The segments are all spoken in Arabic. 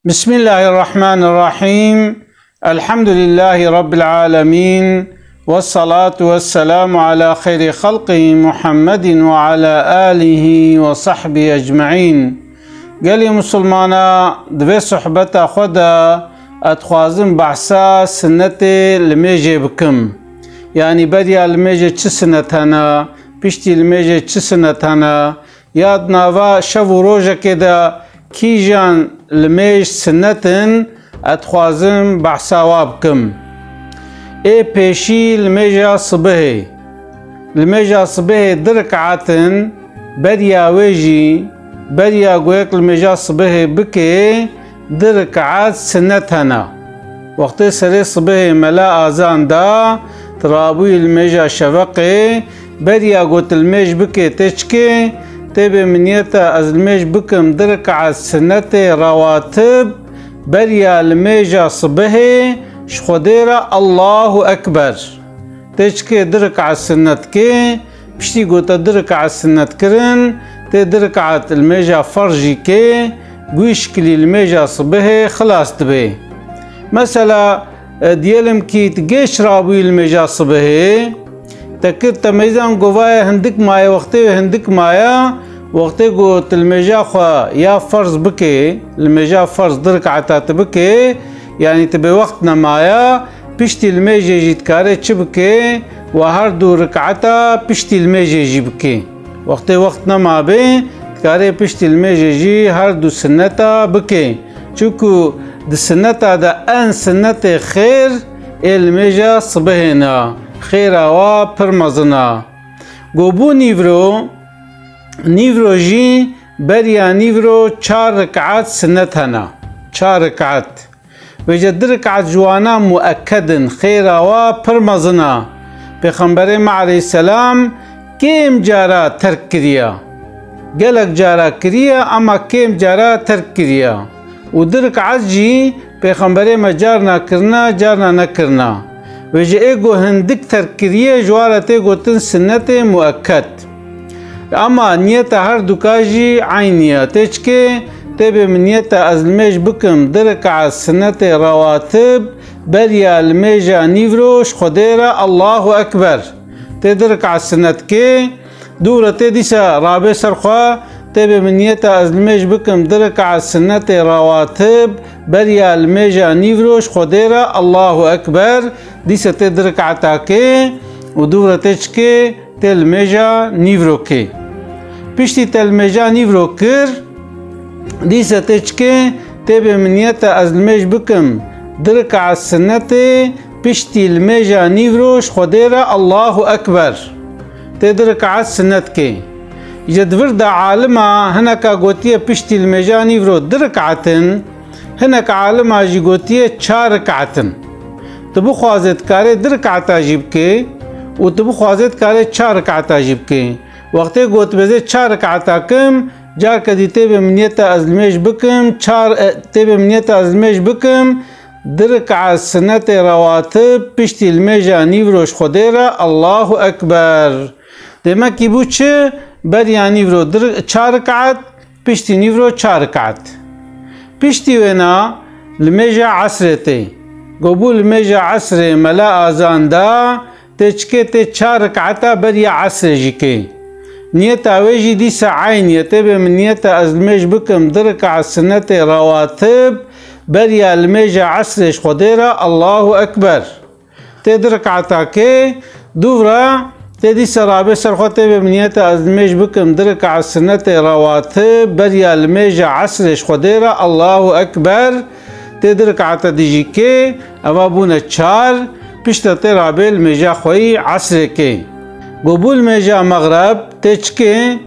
بسم الله الرحمن الرحيم. الحمد لله رب العالمين، والصلاة والسلام على خير خلقه محمد وعلى آله وصحبه أجمعين. قال مسلمانا دوی صحبت خدا اتخوازم بحثا سنت الميجي بكم، يعني بديا الميجي چه سنتانا پشتی الميجي چه سنتانا یاد ناوا شو روژه كده كيجان الميج سنتن اتخوازم بحثا وابكم. اي پیشی الميجا صبحي دركعاتن بديا ويجي بديا قويك الميجا صبحي بكي دركعات سنتنا وقت سري صبحي ملا آزان دا ترابوي الميجا شفقي بديا قوت الميج بكي تشكي تبي منيتا از الميج بكم دركعات سنتي رواتب بريا الميجا صبحي شخديرا الله أكبر تشكي دركعات سنتكي بشتي قوتا دركعات سنت كرن تدركعات الميجا فرجي كي قويشكلي الميجا صبحي خلاص تبي مثلا ديالم كي تقيش رابوي الميجا صبحي تكر تميزان قوايا هندك مايا وقتي هندك مايا وقتي قوت الميجا خوا يا فرز بكي الميجا فرز دركعتات بكي يعني تبي وقتنا مايا بشتي الميجا جيت كاري تشبكي وهر دو ركعتا بشتي الميجا جي بكي وقتنا ما بي كاري بشتي الميجا جي هر دو سنتا بكي چوكو دو سنتا دا ان سنتا خير الميجا صبحنا خير آوا پرمزنا گوبو نيفرو جي بريا نيفرو 4 ركعات سنتنا 4 ركعات وجد ركعات جوانا مؤكدا خير آوا پرمزنا پیغمبر عليه السلام كيم جارا ترك كريا قالك جارا كريا اما كيم جارا ترك كريا ودرك عجي پیغمبر ما جارنا نكرنا وجه ايغو هندك تركيريه جوارته گوتن سنت مؤكد اما نيته هر دوكاجي عينيه تشكي تبي من نيته ازلميج بكم دركع سنت رواتب بريا الميجا نيفروش خديرا الله اكبر تدركع السنت كي دورة تديسا رابع سرخوا تبي من نيته ازلميج بكم دركع سنت رواتب بريا الميجا نيفروش خديرا الله اكبر ديسا تدرك عتاكي ودورة تشكي تلميجا نيفروكي بشتي تلميجا نيفروكر ديسا تشكي تبي منيتا ازلميج بكم درك عالسنتي بشتي الميجا نيفروش خديرا الله اكبر تدرك عالسنتكي جدفردا عالما هناكا قوتية بشتي الميجا نيفرو درك عتن هناك عالما جي قوتية 4 ركعتن تبو خوازت كاري دركعتا جيبكي وتبو خوازت كاري 4 ركعتا جيبكي وقتي قوت بزي 4 ركعتا كم جار كدي تبي منيتا ازلميج بكم 4 تبي منيتا ازلميج بكم دركع سنة رواتب بشتي الميجا نيفروش خديرا الله اكبر دمك يبو چه بريا نيفرو 4 ركعت بشتي نيفرو 4 ركعت بشتي وينا الميجا عصرتي قبول الميجا عصر ملا آزان دا تشكي 4 ركعتا بريا عصر جيكي نيتا ويجي دي ساعين يتبه من نيتا ازلميج بكم دركع السنة رواتب بريا الميجا عصر خديرا الله اكبر تدركعتا كي دورا تدي سرابي سرخوتي بمنيتا ازلميج بكم دركع السنة رواتب بريا الميجا عصر خديرا الله اكبر تدرك عتا ديجيكي اما بونا 4 پشتا ترابي الميجا خوي عصر كي قبول ميجا مغرب تشكي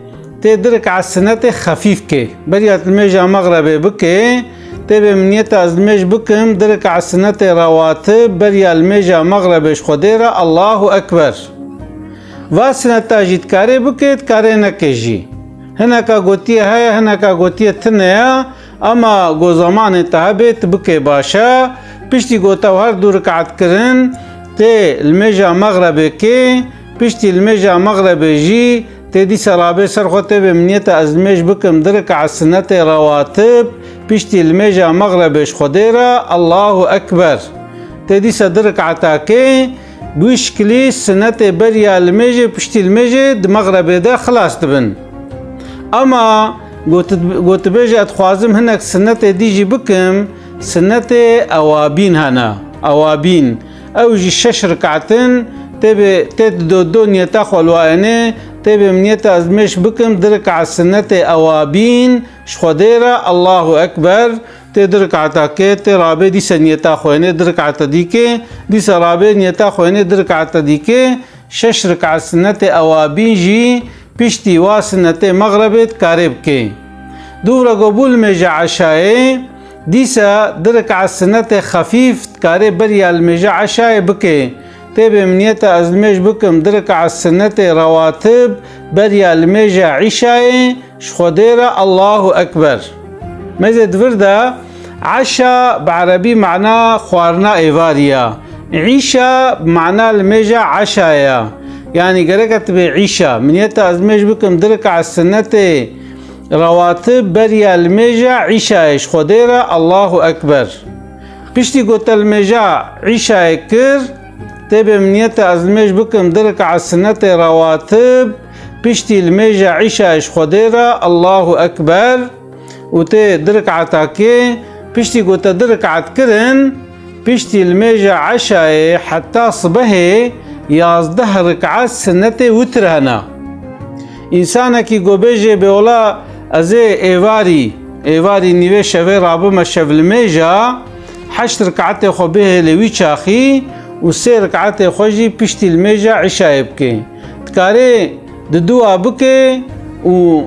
تدرك عالسنة خفيف كي بريات الميجا مغرب بكي تبي منيتا ازلميج بكم درك عالسنة رواتب بريا الميجا مغرب خديرا الله اكبر واسنة جيت كاري بكي تكاري نكيجي هناكا قوتية هاي هناكا قوتية تنيا اما گو زمان تهبت بكي باشا پشتی گوتا و هر 2 ركعت کرن تی الميجا مغرب كي پشتی الميجا مغرب جي تدي سرابي سرخوتي بمنيتا ازلميج بكم درك عالسنة رواتب پشتی الميجا مغربش خديرا الله أكبر. تدي صدرك عتاكي بوشكلي سنة بريا الميجا پشتی الميجا د مغرب دا خلاص دبن. اما قوت بيجي اتخوازم هناك سنة ديجي بكم سنة اوابين هنا اوابين اوجي 6 ركعتين تبي تدو نيتا خلوانه تبي منيتا ازمش بكم درك على سنة اوابين شخديرة الله اكبر تدرك عتاكي ترابي دي سنيتا خوينه درك عتديكي دي سرابي نيتا خوينه درك عتديكي 6 ركعة سنة اوابين جي پشتی وا سنت مغربت کارب که دورا قبول مجا عشاء دیسا درک ع سنت خفیف کارب بریا المجا عشاء بکه تب منیت ازمش بکم درک ع سنت رواتب بریا المجا عشاء شخديرا الله اكبر. مزد فردا عشاء بعربي معناه خوارنا ايفاريا، عشاء بمعنى المجا عشاء يعني قرقت بعيشة من يتا ازمش بكم درك على السنة رواتب بريا الميجا عيشة خديرة الله أكبر. بشتي قلت الميجا عيشة كر تبي من يتا ازمش بكم درك على السنة رواتب بشتي الميجا عيشة خديرة الله أكبر. وتي درك عتاكي بشتي قلت درك عتكرن بشتي الميجا عشاء حتى صبحي 11 ركعات سنة وتر هنا. إنسانا كي قبيجي بولا أزي إيواري نيوي شوي رابو ما شوي الميجا 8 ركعات خو به لوي چاخي و 3 ركعات خوجي پشتي الميجا عشاء بكي تكاري ددوا بكي و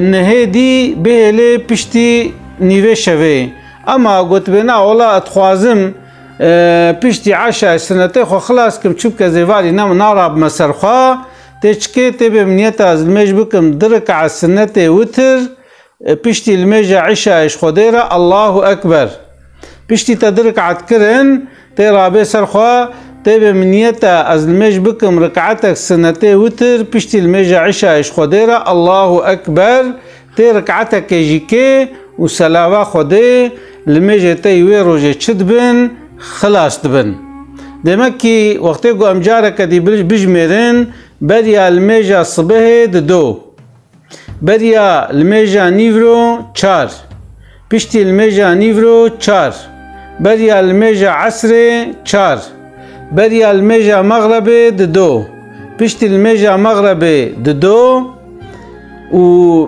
نهي دي به لي پشتي نيوي شوي. أما قلت بنا ولا أتخوازم پشتی عشاء سنته خو خلاص کم چوب که زیواری نارا بمسرخوا تشكي تبي منيتا الميج بكم درك على السنة وتر بشتي الميجا عشاء خديرة الله أكبر. بشتي تدرك عتكرن ترى سرخوا تبي منيتا الميج بكم ركعتك سنة وتر بشتي الميجا عشاء خديرة الله أكبر. تركعتك يجيكي وسلاوا خدي الميجا تيوي روجي تشدبن خلاص دبن. دمكي وقتي قو امجارك دي بجميرن بريا الميجا صبح دو بريا الميجا نيفرو 4 بشتي الميجا نيفرو 4 بريا الميجا عصر 4 بريا الميجا مغرب دو بشتي الميجا مغرب دو و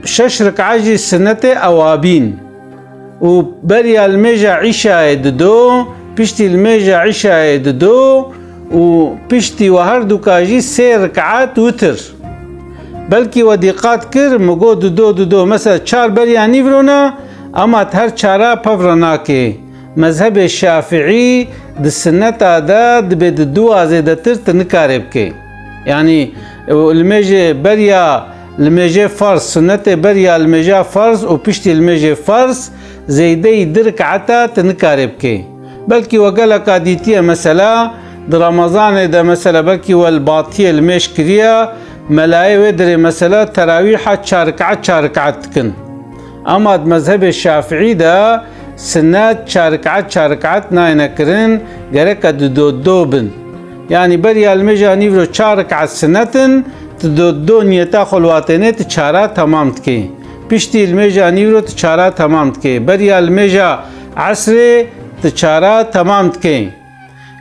6 ركعات سنة اوابين و بريا الميجا عشاء دو بشتي الميجا عشاء دو و بشتي وهردو كاجي 3 ركعات وتر بلكي وديقات كر مقو دو مثلا 4 بريا نيفرونا اما هر 4 بفرناكي مذهب الشافعي د السنة دا بد دو زيدتر تنكاربكي يعني الميجا بريا الميجا فرض سنة بريا الميجا فرض و بشتي الميجا فرض زيدي درك عتا تنكاربكي بلكي وقالك ديتيا مثلا د رمضان دا مثلا بلكي والباطية الميش كريا ملاي ودري مثلا تراويح 4 ركعات تكن. اما مذهب الشافعي دا سنات 4 ركعات ناينا كرن غيرك دو بن يعني بريا الميجا نيفرو 4 ركعات سنتن دو نيتا خلواتينه 4 تمام تكي بشتي الميجا نيفرو 4 تمام تكي بريا الميجا عصر 4 تمام تكي.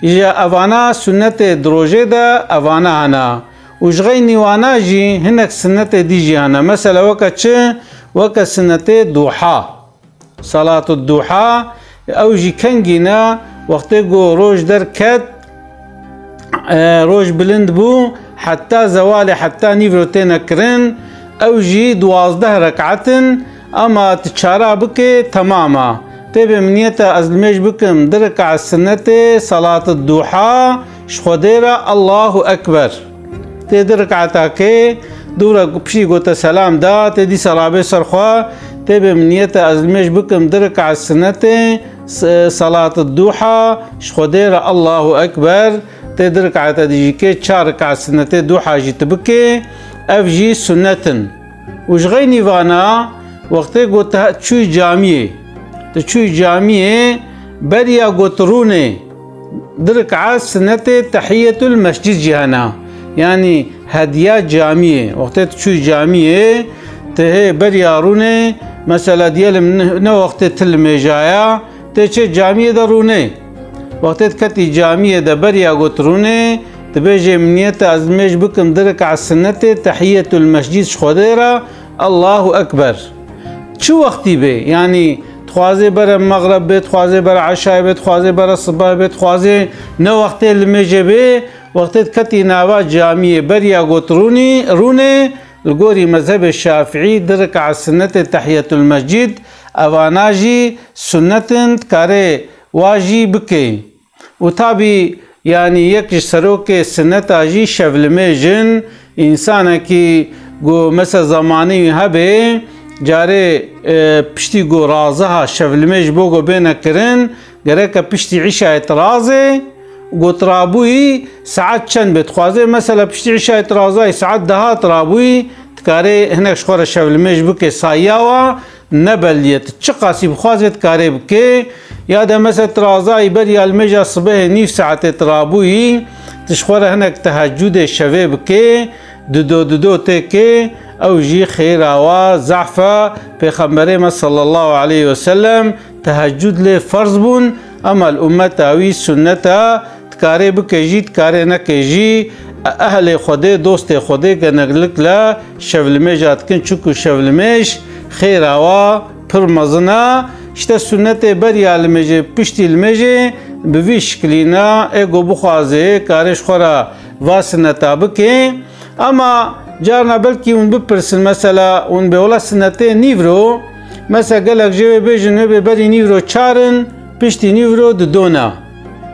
إجا أوانا سنة دروجة دا أوانا هنا وجغي نيوانا جي هناك سنة ديجي هنا مثلا وكا سنة دوحة صلاة الدوحة أو جي كنجينا وقتيقو روج در كات روج بلند بو حتى زوالي حتى نيفرو تينا كرن أو جي 12 ركعة أما تشارع بكي تماما تبي منيتا أزلميش بكم درك على السنة صلاة الضحى شخديرة الله أكبر تدرك عتاكي دورا بشي قوتا سلام دا تدي صلابي سرخوا تبي منيتا أزلميش بكم درك على السنة صلاة الضحى شخديرة الله أكبر تدرك عتا ديجيكي تشارك على السنة ضحى جيت بكي أفجي سنة وشغيني فانا وقتی گو چوی جامیه تچوی جامیه بریا گوترونه درکعات سنت تحیت المسجد جهانا يعني هدية جامية وقت تشوي جامية ته بريا رونه مثلا ديال من وقت تلميجايا تشي جامية درونه وقت كتي جامية دا بريا قطرونه تبيجي منيت ازميج بكم درك على السنة تحية المسجد شخوديرا الله أكبر شو وقتي بي يعني تخوازي برا مغرب بي تخوازي برا عشاء بي تخوازي برا صباح بي تخوازي نو وقت الميجي بي وقت كتي ناوا جامية بريا قطروني القوري مذهب الشافعي درك على السنة تحية المسجد أواناجي سنة كاري واجي بكي وتابي يعني يكش سروك سنة اجي شفلمي جن انسان كي گو مثل زماني هبه جاري پشتي گو رازها شفلميش بوگو بينا کرن گرك پشتي عشاء رازه گو ترابوي ساعت چند بتخوازه مثلا پشتي عشاء رازه ساعت دها ترابوي تكاري هناك شخورة شفلميش بكي ساياوا نبليت تشقاسي بخوازت كاري بكي يا ده مثلا ترازاي بريا المجا صبح نيف ساعة ترابوي تشخورة هناك تهجد شباب كي ددو تكي او جي خيراوا زعفة بخمبري صلى الله عليه وسلم تهجد لي فرض بون اما الامة تاوي سنة تكاري بكي جي تكاري نكي جي اهل خده دوست خده كنقلك لا شفلميج اتكن چوكو شفلميش خيراوا پرمزنا işte sünnet beri almece pişti ilmece bir şekline ego buxaze karış xora vasına tabke ama carna belki un bir person mesela un be ola sünnete nivro mesela galak jeve bejin be beri nivro çarın pişti nivro de dona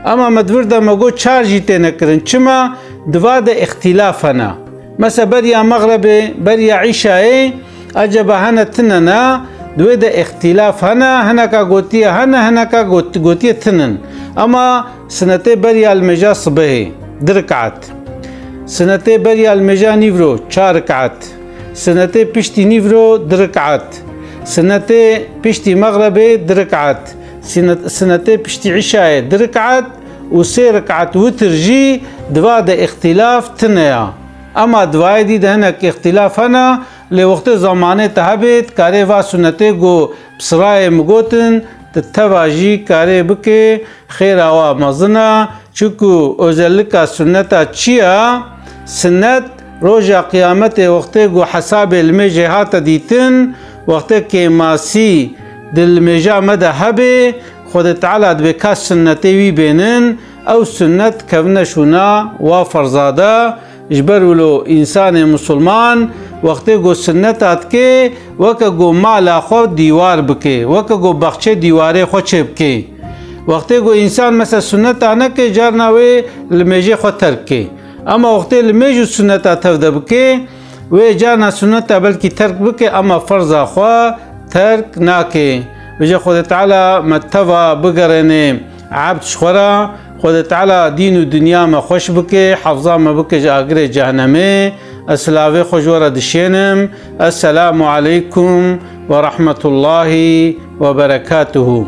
ama medvirda mago charji tenekrin çima dva da ihtilafana mesela beri mağribe beri işae acaba hana tınana دوی د اختلاف هنه کا گوتیه هنه کا گوتیه تنن اما سنته بری المجا صبح درکعت سنته بری المجا نیورو 4 رکعت سنته پشتی نیورو درکعت سنته پشتی مغرب درکعت سنته پشتی عشاء درکعت و 3 رکعت وتر جی دوا د اختلاف تنیا اما دوای دی دهنه اختلاف هنه لوقت زمانه تهبت کاری و سنته گو بسرای مگوتن تواجی کاری بکه خیر آوا مزنا چکو özellikle سنتا چیا سنت روزا قیامت وقت گو حساب المجه هات دیتن وقت که ماسی دل مجا مده هبه خود تعالی بکاس سنتی وی بینن او سنت کونشونا و فرزاده اجبرولو انسان مسلمان وقت گو سنت اتکه وک گو مالا خو دیوار بکه وک گو بخچه دیواره خو چبکه وقت گو انسان مثلا سنت انه که جرناوی لمیجه خو ترکه اما وقت لمیجه سنت اتفده بکه و جرنا سنت بلکی ترک بکه اما فرض خو ترک ناکه وجه خود تعالی متوا بگرنه عبد شخورا خود تعالی دین و دنیا ما خوش بکه حفظا ما بکه اگر جهنمه اسلاوی خوشورا دشینم السلام علیکم و رحمت الله و برکاته